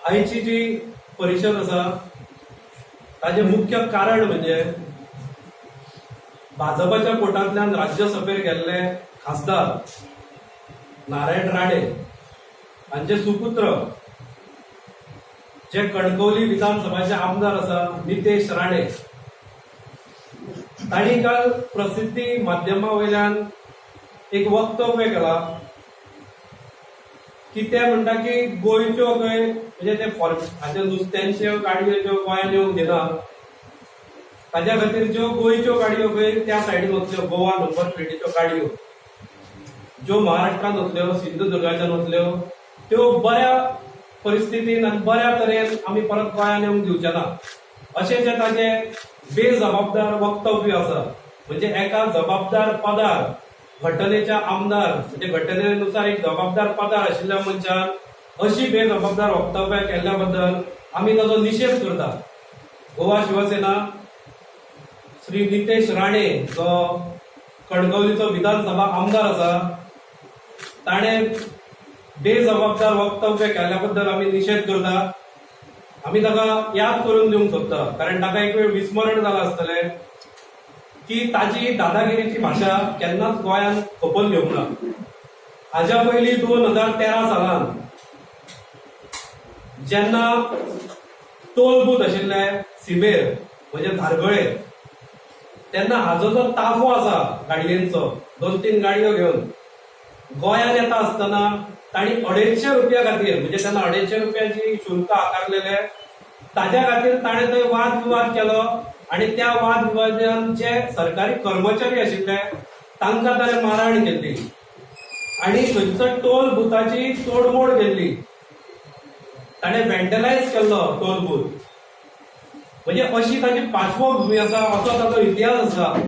आयची जी परिषद आसा ताचे मुख्य कारण म्हणजे भाजपाच्या कोटांतल्यान राज्यसभेर गेल्ले खासदार नारायण राणे हांचे सुपुत्र जे कणकवली विधानसभाचे आमदार आसा नितेश राणे तांणी काल प्रसिद्धी माध्यमा वयल्यान एक वक्तव्य केला की ते म्हणटा की गोंयच्यो खंय म्हणजे ते हाज्यो नुस्त्यांच्यो गाडयो ज्यो गोंयांत येवंक दिना ताज्या खातीर ज्यो गोंयच्यो गाडयो खंय त्या सायडीन वतल्यो गोवा नंबर प्लेटीच्यो गाडयो ज्यो महाराष्ट्रांत वतल्यो सिंधुदुर्गाच्यान वतल्यो त्यो बऱ्या परिस्थितीन आनी बऱ्या तरेन आमी परत गोंयांत येवंक दिवचे ना अशें जे ताजे बेजबाबदार वक्तव्य आसा म्हणजे एका जबाबदार पदार घटनेच्या आमदार म्हणजे घटनेनुसार एक जबाबदार पदार आशिल्ल्या मनशान अशी बेजबाबदार वक्तव्य केल्ल्या बद्दल आमी ताचो निशेध करता. गोवा शिवसेना श्री नितेश राणे जो कणकवलीचो विधानसभा आमदार आसा ताणे बेजबाबदार वक्तव्य केल्ल्या बद्दल आमी निशेध करता. आमी ताका याद करून दिवंक सोदता कारण ताका एक वेळ विस्मरण जालां आसतलें की ताजी दादागिरीची भाशा केन्नाच गोंयांत खपोवन घेवंक ना. हाज्या पयलीं 2013 सालान जेन्ना टोल बूथ आशिल्ले सीमेर म्हणजे धारगळे तेन्ना हाजो जो ताफो आसा गाडयेंचो 2-3 गाडयो घेवन गोंयांत येता आसतना तांणी 250 रुपया खातीर म्हणजे तेन्ना 250 रुपयाची शुल्क आकारलेले ताज्या खातीर ताणें थंय वाद विवाद केलो आणि त्या वाद विवादान जे सरकारी कर्मचारी आशिल्ले तांकां ताणें मारहाण केल्ली आणि थंयचो टोल बुथाची तोडमोड केल्ली. ताणें वेंडलायज केल्लो टोल बूथ म्हणजे अशी ताची पाश्वभूमी आसा असो ताचो इतिहास आसा.